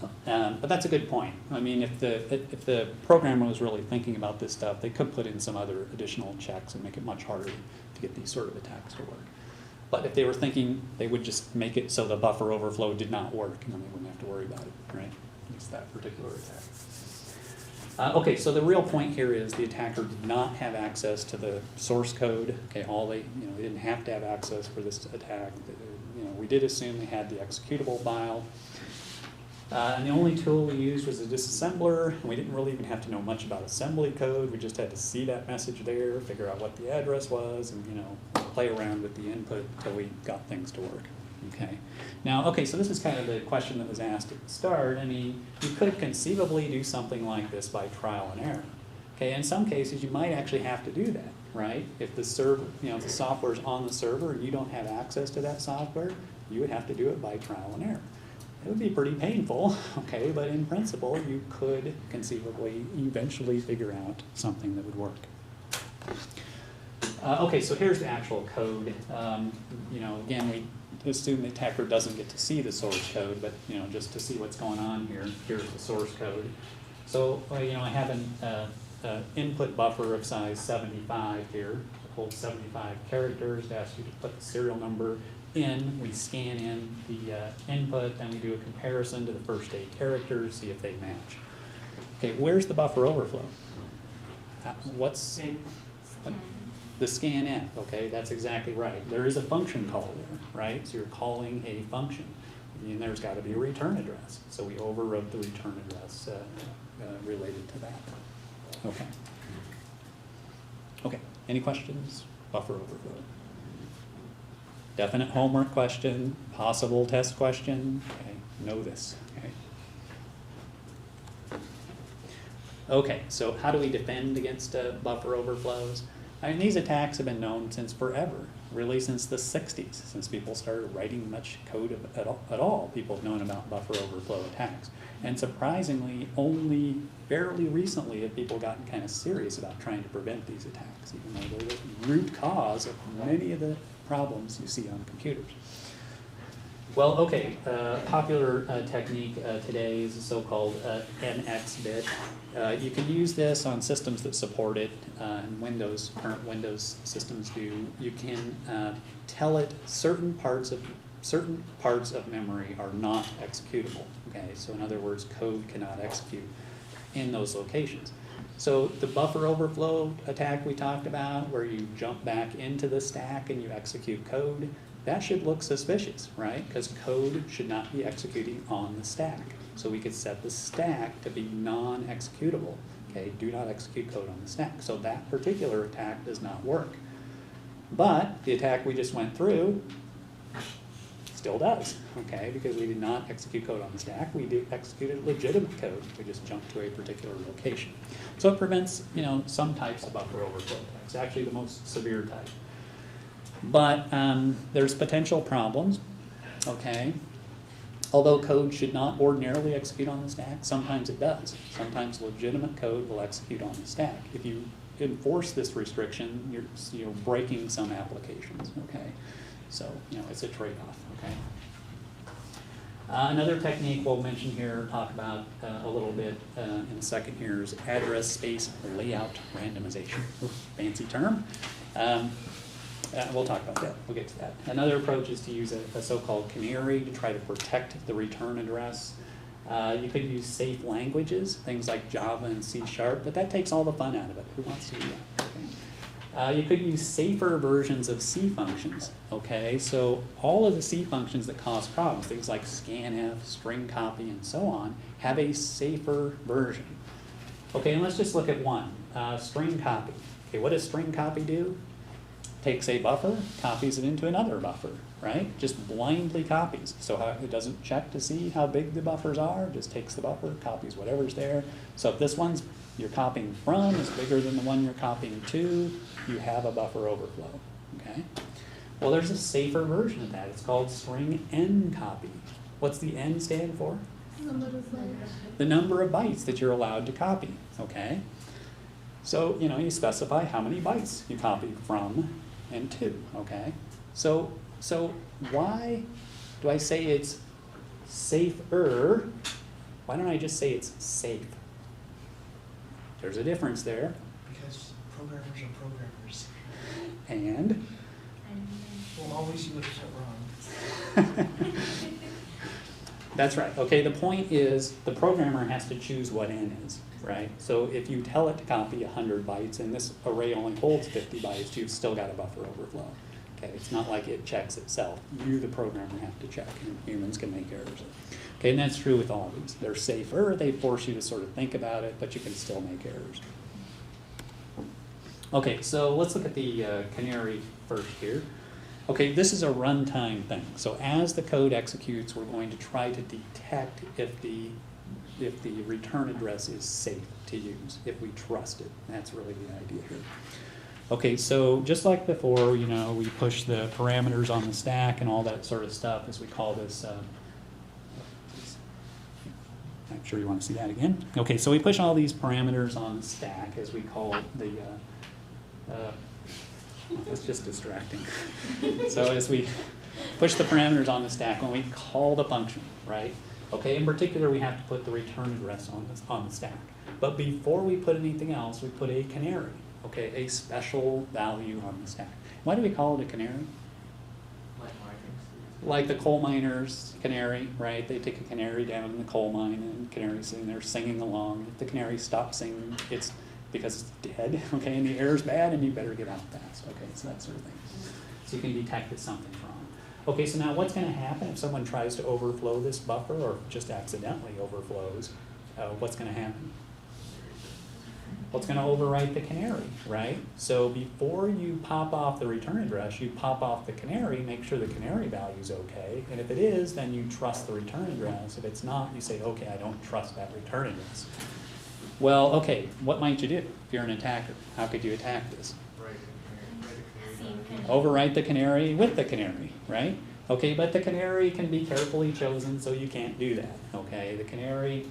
But that's a good point. I mean, if the programmer was really thinking about this stuff, they could put in some other additional checks and make it much harder to get these sort of attacks to work. But if they were thinking, they would just make it so the buffer overflow did not work, and then they wouldn't have to worry about it, right? At least that particular attack. Okay, so the real point here is the attacker did not have access to the source code. Okay, they didn't have to have access for this attack. We did assume they had the executable file. And the only tool we used was a disassembler, and we didn't really even have to know much about assembly code. We just had to see that message there, figure out what the address was, and play around with the input until we got things to work. Okay. Now, so this is kind of the question that was asked at the start. I mean, you could conceivably do something like this by trial and error. Okay, in some cases you might actually have to do that, right? If the server, if the software's on the server and you don't have access to that software, you would have to do it by trial and error. It would be pretty painful, okay, but in principle, you could conceivably eventually figure out something that would work. Okay, so here's the actual code. Again, we assume the attacker doesn't get to see the source code, but just to see what's going on here, here's the source code. So, I have an input buffer of size 75 here. It holds 75 characters. It asks you to put the serial number in, we scan in the input, then we do a comparison to the first 8 characters, see if they match. Okay, where's the buffer overflow? What's the scanf? Okay, that's exactly right. There is a function call there, right? So you're calling a function, and there's got to be a return address. So we overwrote the return address related to that. Okay. Okay. Any questions? Buffer overflow. Definite homework question, possible test question. Okay, know this. Okay, so how do we defend against buffer overflows? I mean, these attacks have been known since forever, really since the 60s, since people started writing much code at all. People have known about buffer overflow attacks. And surprisingly, only fairly recently have people gotten kind of serious about trying to prevent these attacks, even though they're the root cause of many of the problems you see on computers. Well, okay, popular technique today is the so-called NX bit. You can use this on systems that support it, and current Windows systems do. You can tell it certain parts of memory are not executable. Okay, so in other words, code cannot execute in those locations. So the buffer overflow attack we talked about, where you jump back into the stack and you execute code, that should look suspicious, right? Because code should not be executing on the stack. So we could set the stack to be non-executable. Okay, do not execute code on the stack. So that particular attack does not work. But the attack we just went through still does, okay, because we did not execute code on the stack. We executed legitimate code. We just jumped to a particular location. So it prevents, some types of buffer overflow attacks, actually the most severe type. But there's potential problems, okay? Although code should not ordinarily execute on the stack, sometimes it does. Sometimes legitimate code will execute on the stack. If you enforce this restriction, you're breaking some applications, okay? So, it's a trade-off, okay? Another technique we'll mention here, talk about a little bit in a second here, is address space layout randomization. Fancy term. We'll talk about that. We'll get to that. Another approach is to use a so-called canary to try to protect the return address. You could use safe languages, things like Java and C#, but that takes all the fun out of it. Who wants to do that? Okay. You could use safer versions of C functions. Okay, so all of the C functions that cause problems, things like scanf, string copy, and so on, have a safer version. Okay, and let's just look at one, string copy. Okay, what does string copy do? Takes a buffer, copies it into another buffer, right? Just blindly copies. So it doesn't check to see how big the buffers are, just takes the buffer, copies whatever's there. So if this one's you're copying from is bigger than the one you're copying to, you have a buffer overflow, okay? Well, there's a safer version of that. It's called string n copy. What's the n stand for? The number of bytes that you're allowed to copy, okay? So, you specify how many bytes you copy from and to, okay? So why do I say it's safer Why don't I just say it's safe? There's a difference there. Because programmers are programmers. And We'll always use it wrong. that's right. Okay, the point is the programmer has to choose what n is, right? So if you tell it to copy 100 bytes and this array only holds 50 bytes, you've still got a buffer overflow. Okay, it's not like it checks itself. You, the programmer, have to check, and humans can make errors. Okay, and that's true with all these. They're safer. They force you to sort of think about it, but you can still make errors. Okay, so let's look at the canary first here. Okay, this is a runtime thing. So as the code executes, we're going to try to detect if the return address is safe to use, if we trust it. That's really the idea here. Okay, so just like before, you know, we push the parameters on the stack and all that sort of stuff, as we call this. I'm sure you want to see that again. Okay, so we push all these parameters on the stack, as we call it the. It's just distracting. So as we push the parameters on the stack, when we call the function, right? Okay, in particular, we have to put the return address on the stack. But before we put anything else, we put a canary. Okay, a special value on the stack. Why do we call it a canary? Like the coal miners' canary, right? They take a canary down in the coal mine, and the canary's sitting there singing along. If the canary stops singing, it's because it's dead, okay, and the air's bad, and you better get out fast, okay, so that sort of thing. So you can detect that something's wrong. Okay, so now what's going to happen if someone tries to overflow this buffer, or just accidentally overflows? What's going to happen? Well, it's going to overwrite the canary, right? So before you pop off the return address, you pop off the canary, make sure the canary value is okay, and if it is, then you trust the return address. If it's not, you say, okay, I don't trust that return address. Well, okay, what might you do if you're an attacker? How could you attack this? Overwrite the canary with the canary, right? Okay, but the canary can be carefully chosen, so you can't do that, okay? The canary,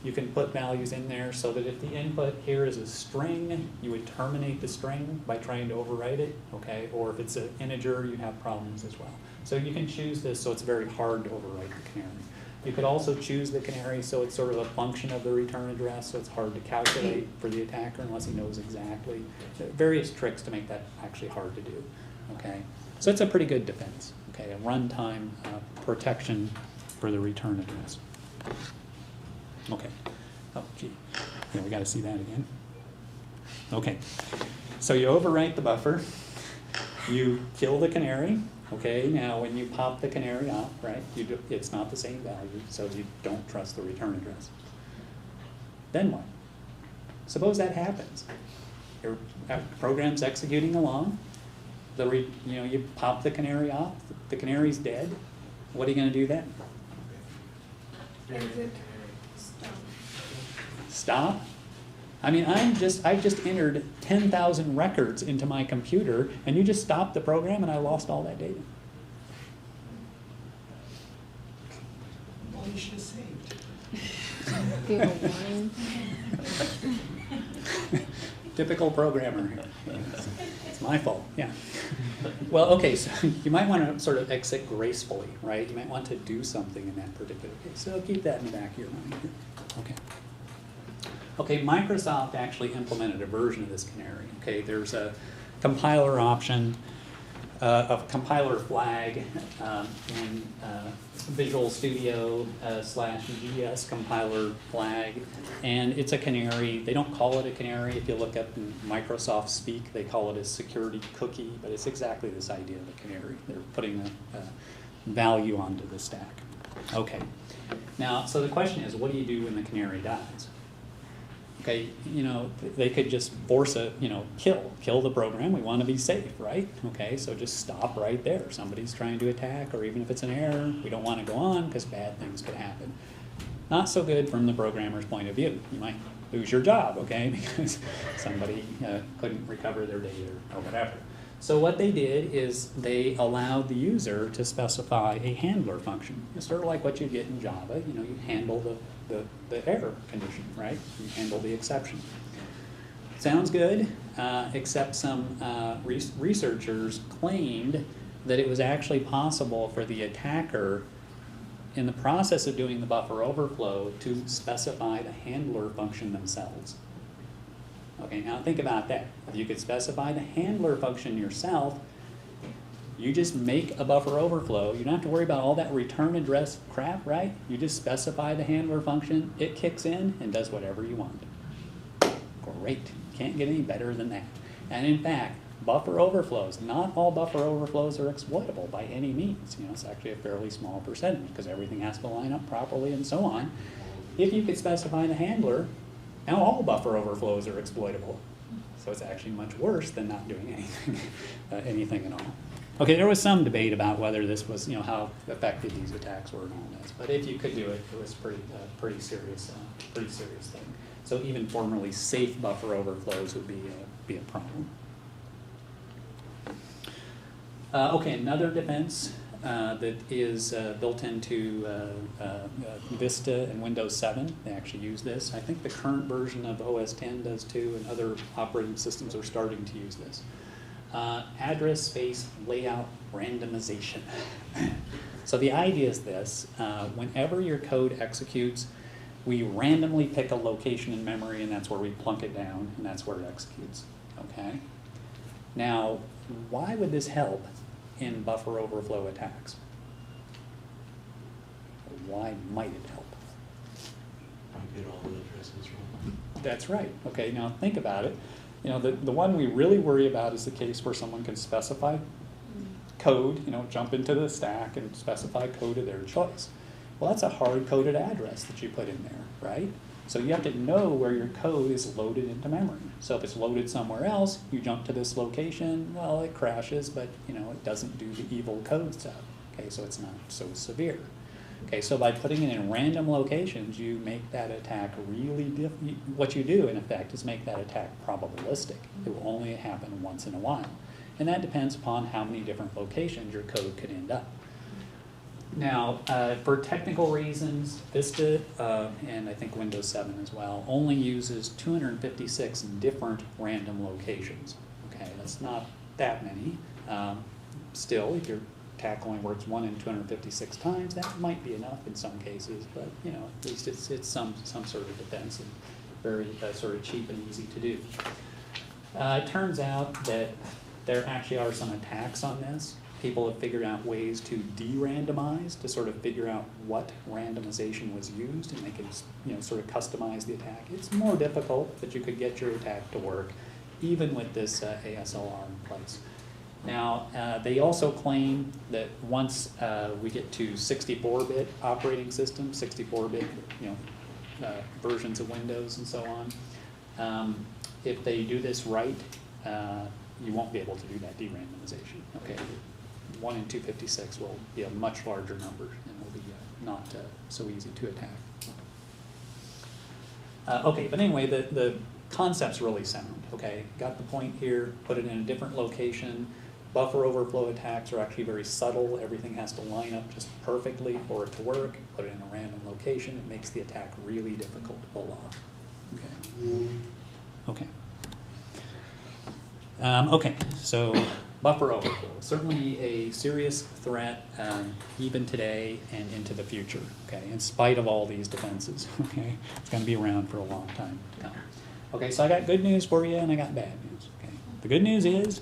you can put values in there so that if the input here is a string, you would terminate the string by trying to overwrite it, okay? Or if it's an integer, you have problems as well. So you can choose this so it's very hard to overwrite the canary. You could also choose the canary so it's sort of a function of the return address, so it's hard to calculate for the attacker unless he knows exactly. Various tricks to make that actually hard to do, okay? So it's a pretty good defense, okay? A runtime protection for the return address. Okay. Oh, gee. Yeah, we got to see that again. Okay. So you overwrite the buffer. You kill the canary. Okay, now when you pop the canary out, right, it's not the same value, so you don't trust the return address. Then what? Suppose that happens. Your program's executing along, you pop the canary off, the canary's dead. What are you going to do then? Stop? I mean, I've just entered 10,000 records into my computer, and you just stopped the program, and I lost all that data. Well, you should have saved. Do you have a warning? Typical programmer here. It's my fault, yeah. Well, okay, so you might want to sort of exit gracefully, right? You might want to do something in that particular case. So keep that in the back of your mind here. Okay. Okay, Microsoft actually implemented a version of this canary. Okay, there's a compiler option, a compiler flag in Visual Studio /GS compiler flag, and it's a canary. They don't call it a canary. If you look up in Microsoft speak, they call it a security cookie, but it's exactly this idea of a canary. They're putting a value onto the stack. Okay, now, so the question is, what do you do when the canary dies? Okay, they could just force kill the program. We want to be safe, right? Okay, so just stop right there. Somebody's trying to attack, or even if it's an error, we don't want to go on because bad things could happen. Not so good from the programmer's point of view. You might lose your job, okay, because somebody couldn't recover their data or whatever. So what they did is they allowed the user to specify a handler function. It's sort of like what you get in Java. You handle the error condition, right? You handle the exception. Sounds good, except some researchers claimed that it was actually possible for the attacker in the process of doing the buffer overflow to specify the handler function themselves. Okay, now think about that. If you could specify the handler function yourself, you just make a buffer overflow. You don't have to worry about all that return address crap, right? You just specify the handler function, it kicks in and does whatever you want. Great, can't get any better than that. And in fact, buffer overflows, not all buffer overflows are exploitable by any means. You know, it's actually a fairly small percentage because everything has to line up properly and so on. If you could specify the handler, now all buffer overflows are exploitable. So it's actually much worse than not doing anything, anything at all. Okay, there was some debate about whether this was, you know, how effective these attacks were and all this. But if you could do it, it was pretty serious thing. So even formerly safe buffer overflows would be a problem. Okay, another defense that is built into Vista and Windows 7. They actually use this. I think the current version of OS 10 does too, and other operating systems are starting to use this. Address space layout randomization. So the idea is this, whenever your code executes, we randomly pick a location in memory and that's where we plunk it down and that's where it executes, okay? Now, why would this help in buffer overflow attacks? Why might it help? You get all the addresses wrong. That's right. Okay, now think about it. You know, the one we really worry about is the case where someone can specify code, you know, jump into the stack and specify code of their choice. Well, that's a hard-coded address that you put in there, right? So you have to know where your code is loaded into memory. So if it's loaded somewhere else, you jump to this location, well, it crashes, but, you know, it doesn't do the evil code stuff. Okay, so it's not so severe. Okay, so by putting it in random locations, you make that attack really what you do, in effect, is make that attack probabilistic. It will only happen once in a while. And that depends upon how many different locations your code could end up. Now, for technical reasons, Vista, and I think Windows 7 as well, only uses 256 different random locations. Okay, that's not that many. Still, if your attack only works 1 in 256 times, that might be enough in some cases, but you know, at least it's some sort of defense and very sort of cheap and easy to do. It turns out that there actually are some attacks on this. People have figured out ways to de-randomize, to sort of figure out what randomization was used, and they can, you know, sort of customize the attack. It's more difficult, but you could get your attack to work, even with this ASLR in place. Now, they also claim that once we get to 64-bit operating systems, 64-bit, you know, versions of Windows and so on, if they do this right, you won't be able to do that de-randomization. Okay, 1 in 256 will be a much larger number and will be not so easy to attack. Okay, but anyway, the concept's really sound. Okay, got the point here. Put it in a different location. Buffer overflow attacks are actually very subtle. Everything has to line up just perfectly for it to work. Put it in a random location. It makes the attack really difficult to pull off. Okay. Okay, so buffer overflow, certainly a serious threat even today and into the future, okay, in spite of all these defenses, okay? It's going to be around for a long time to come. Okay, so I got good news for you and I got bad news, okay? The good news is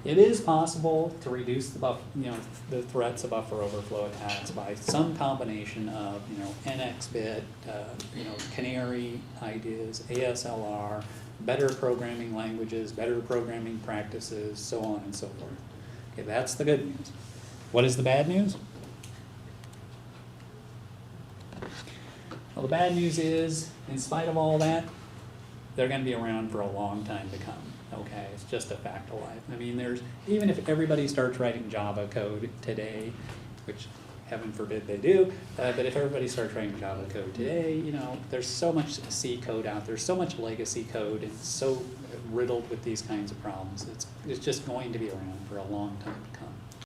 it is possible to reduce the threats of buffer overflow attacks by some combination of, you know, NX-bit, you know, canary ideas, ASLR, better programming languages, better programming practices, so on and so forth. Okay, that's the good news. What is the bad news? Well, the bad news is, in spite of all that, they're going to be around for a long time to come. Okay, it's just a fact of life. I mean, even if everybody starts writing Java code today, which heaven forbid they do, but if everybody starts writing Java code today, you know, there's so much C code out there, so much legacy code, it's so riddled with these kinds of problems. It's just going to be around for a long time to come.